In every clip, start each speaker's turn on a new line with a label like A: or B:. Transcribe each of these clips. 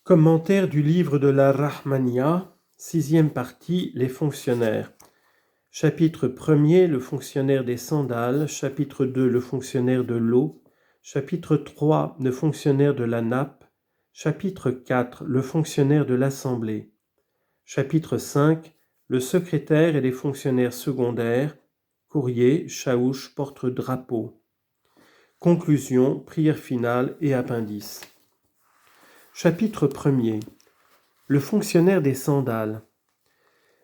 A: Commentaire du livre de la Rahmania, 6e partie, les fonctionnaires. Chapitre 1er, le fonctionnaire des sandales. Chapitre 2, le fonctionnaire de l'eau. Chapitre 3, le fonctionnaire de la nappe. Chapitre 4, le fonctionnaire de l'assemblée. Chapitre 5, le secrétaire et les fonctionnaires secondaires. Courrier, chaouche, porte-drapeau. Conclusion, prière finale et appendice. Chapitre 1er. Le fonctionnaire des sandales.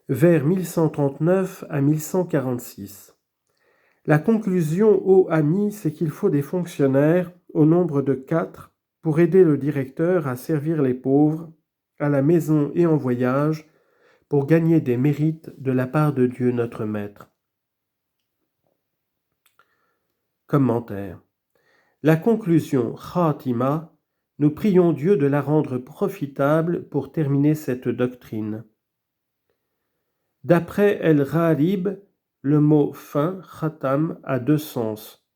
A: Vers 1139 à 1146. La conclusion, ô amis, c'est qu'il faut des fonctionnaires, au nombre de 4, pour aider le directeur à servir les pauvres, à la maison et en voyage, pour gagner des mérites de la part de Dieu notre Maître. Commentaire. La conclusion, Khatima, nous prions Dieu de la rendre profitable pour terminer cette doctrine. D'après El-Ghalib, le mot fin, khatam, a 2 sens.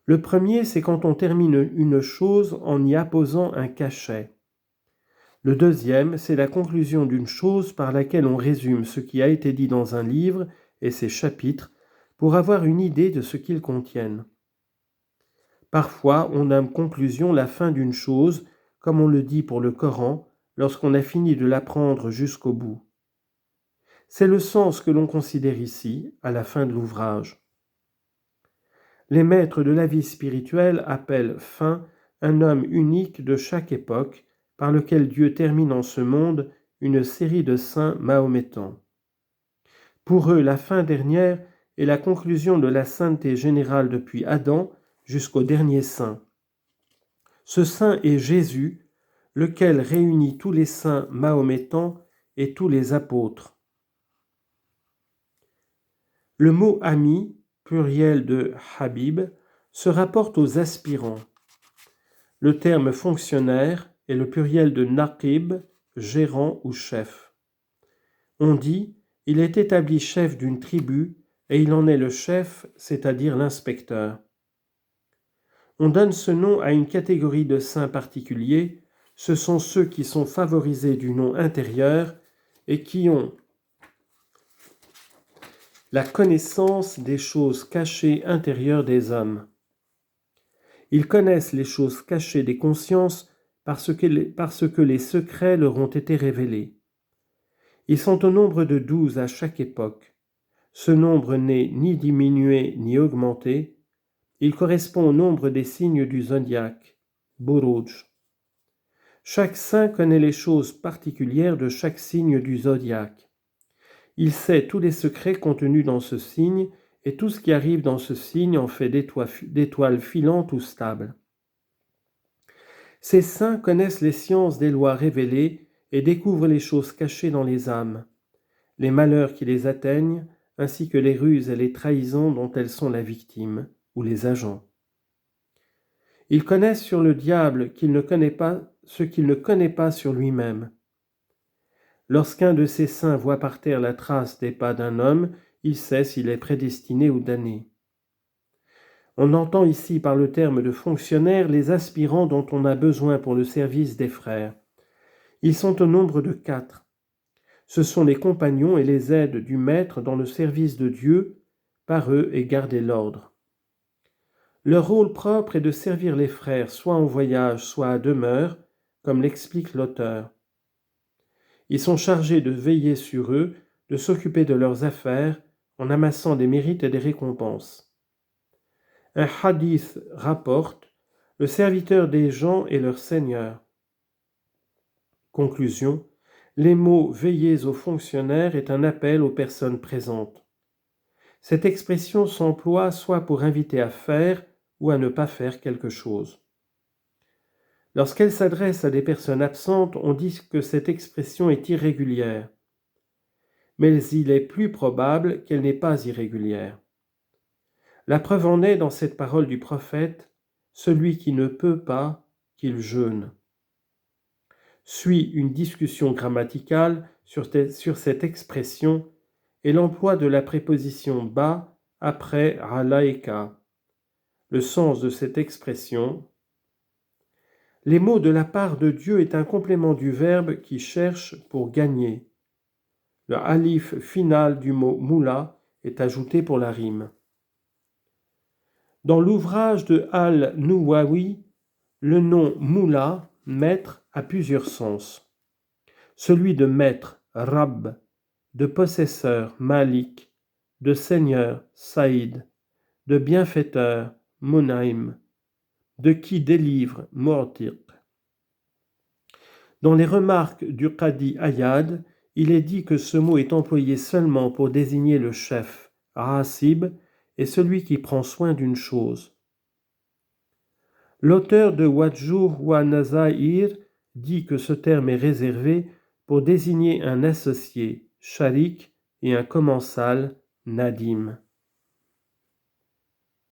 A: Le premier, c'est quand on termine une chose en y apposant un cachet. Le deuxième, c'est la conclusion d'une chose par laquelle on résume ce qui a été dit dans un livre et ses chapitres pour avoir une idée de ce qu'ils contiennent. Parfois, on nomme conclusion la fin d'une chose, comme on le dit pour le Coran, lorsqu'on a fini de l'apprendre jusqu'au bout. C'est le sens que l'on considère ici, à la fin de l'ouvrage. Les maîtres de la vie spirituelle appellent fin un homme unique de chaque époque, par lequel Dieu termine en ce monde une série de saints mahométans. Pour eux, la fin dernière est la conclusion de la sainteté générale depuis Adam jusqu'au dernier saint. Ce saint est Jésus, lequel réunit tous les saints mahométans et tous les apôtres. Le mot ami, pluriel de Habib, se rapporte aux aspirants. Le terme fonctionnaire est le pluriel de Naqib, gérant ou chef. On dit « il est établi chef d'une tribu et il en est le chef, c'est-à-dire l'inspecteur ». On donne ce nom à une catégorie de saints particuliers, ce sont ceux qui sont favorisés du nom intérieur et qui ont la connaissance des choses cachées intérieures des hommes. Ils connaissent les choses cachées des consciences parce que les secrets leur ont été révélés. Ils sont au nombre de 12 à chaque époque. Ce nombre n'est ni diminué ni augmenté. Il correspond au nombre des signes du zodiaque, Buruj. Chaque saint connaît les choses particulières de chaque signe du zodiaque. Il sait tous les secrets contenus dans ce signe et tout ce qui arrive dans ce signe en fait d'étoiles filantes ou stables. Ces saints connaissent les sciences des lois révélées et découvrent les choses cachées dans les âmes, les malheurs qui les atteignent, ainsi que les ruses et les trahisons dont elles sont la victime ou les agents. Ils connaissent sur le diable ce qu'il ne connaît pas sur lui-même. Lorsqu'un de ces saints voit par terre la trace des pas d'un homme, il sait s'il est prédestiné ou damné. On entend ici par le terme de fonctionnaire les aspirants dont on a besoin pour le service des frères. Ils sont au nombre de 4. Ce sont les compagnons et les aides du Maître dans le service de Dieu, par eux est gardé l'ordre. Leur rôle propre est de servir les frères soit en voyage, soit à demeure, comme l'explique l'auteur. Ils sont chargés de veiller sur eux, de s'occuper de leurs affaires, en amassant des mérites et des récompenses. Un hadith rapporte « Le serviteur des gens est leur Seigneur ». Conclusion, les mots « veillez aux fonctionnaires » est un appel aux personnes présentes. Cette expression s'emploie soit pour inviter à faire ou à ne pas faire quelque chose. Lorsqu'elle s'adresse à des personnes absentes, on dit que cette expression est irrégulière. Mais il est plus probable qu'elle n'est pas irrégulière. La preuve en est dans cette parole du prophète, « Celui qui ne peut pas, qu'il jeûne ». Suit une discussion grammaticale sur cette expression et l'emploi de la préposition « ba » après « alaïka ». Le sens de cette expression: Les mots de la part de Dieu est un complément du verbe qui cherche pour gagner. Le alif final du mot moula est ajouté pour la rime. Dans l'ouvrage de Al-Nawawi, le nom moula, maître, a plusieurs sens. Celui de maître, Rabb, de possesseur, Malik, de seigneur, Saïd, de bienfaiteur, Munaim, de qui délivre, Mu'tiq. Dans les remarques du Qadi Ayad, il est dit que ce mot est employé seulement pour désigner le chef, Rasib, et celui qui prend soin d'une chose. L'auteur de Wajjuh wa Nazaïr dit que ce terme est réservé pour désigner un associé, sharik, et un commensal, nadim.